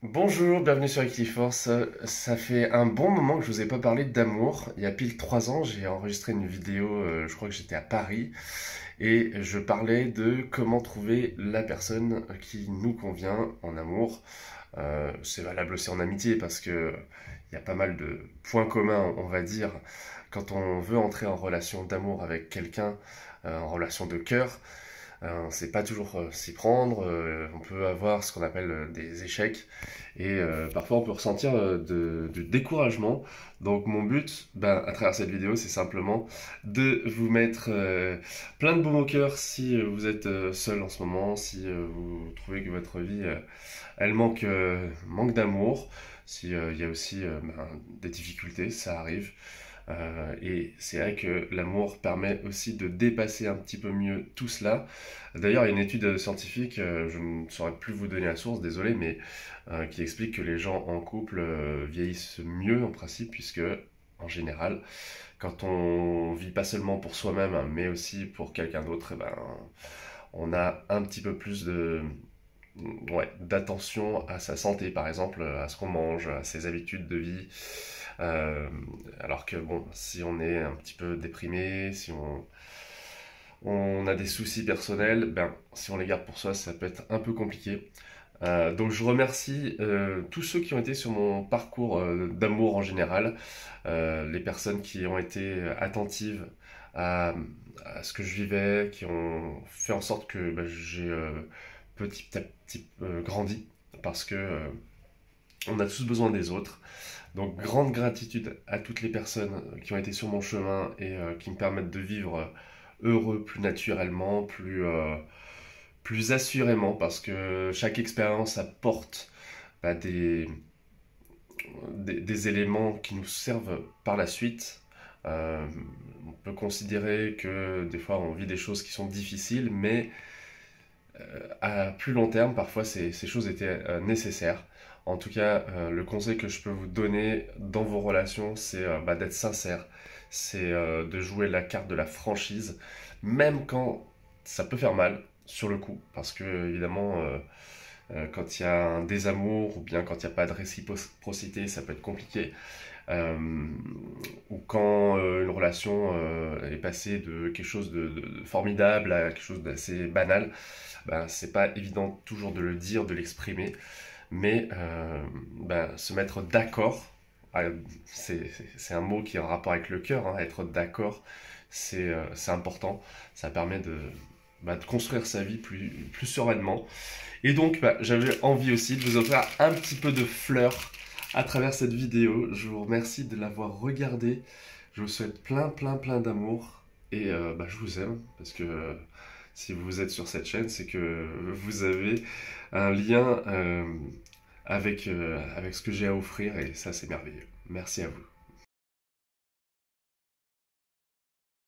Bonjour, bienvenue sur Equiforce. Ça fait un bon moment que je vous ai pas parlé d'amour. Il y a pile 3 ans, j'ai enregistré une vidéo, je crois que j'étais à Paris, et je parlais de comment trouver la personne qui nous convient en amour. C'est valable aussi en amitié parce que il y a pas mal de points communs, on va dire, quand on veut entrer en relation d'amour avec quelqu'un, en relation de cœur. On ne sait pas toujours s'y prendre, on peut avoir ce qu'on appelle des échecs et parfois on peut ressentir du découragement. Donc mon but, à travers cette vidéo, c'est simplement de vous mettre plein de baume au cœur si vous êtes seul en ce moment, si vous trouvez que votre vie, elle manque d'amour, si il y a aussi des difficultés, ça arrive. Et c'est vrai que l'amour permet aussi de dépasser un petit peu mieux tout cela. D'ailleurs, il y a une étude scientifique, je ne saurais plus vous donner la source, désolé, mais qui explique que les gens en couple vieillissent mieux en principe, puisque en général, quand on vit pas seulement pour soi-même, hein, mais aussi pour quelqu'un d'autre, on a un petit peu plus ouais, d'attention à sa santé, par exemple, à ce qu'on mange, à ses habitudes de vie. Euh, alors que bon, si on est un petit peu déprimé, si on a des soucis personnels, si on les garde pour soi, ça peut être un peu compliqué. Donc je remercie tous ceux qui ont été sur mon parcours d'amour en général, les personnes qui ont été attentives à, à ce que je vivais, qui ont fait en sorte que j'ai petit à petit grandi, parce que on a tous besoin des autres. Donc grande gratitude à toutes les personnes qui ont été sur mon chemin et qui me permettent de vivre heureux plus naturellement, plus assurément, parce que chaque expérience apporte bah, des éléments qui nous servent par la suite. Euh, on peut considérer que des fois on vit des choses qui sont difficiles, mais à plus long terme, parfois ces choses étaient nécessaires. En tout cas, le conseil que je peux vous donner dans vos relations, c'est d'être sincère, c'est de jouer la carte de la franchise, même quand ça peut faire mal sur le coup, parce que évidemment, quand il y a un désamour ou bien quand il n'y a pas de réciprocité, ça peut être compliqué. Euh, ou quand une relation est passée de quelque chose de formidable à quelque chose d'assez banal, c'est pas évident toujours de le dire, de l'exprimer, mais se mettre d'accord, c'est un mot qui est en rapport avec le cœur, hein, être d'accord, c'est important, ça permet de construire sa vie plus sereinement. Et donc, j'avais envie aussi de vous offrir un petit peu de fleurs à travers cette vidéo. Je vous remercie de l'avoir regardée. Je vous souhaite plein d'amour. Et je vous aime parce que si vous êtes sur cette chaîne, c'est que vous avez un lien avec ce que j'ai à offrir et ça, c'est merveilleux. Merci à vous.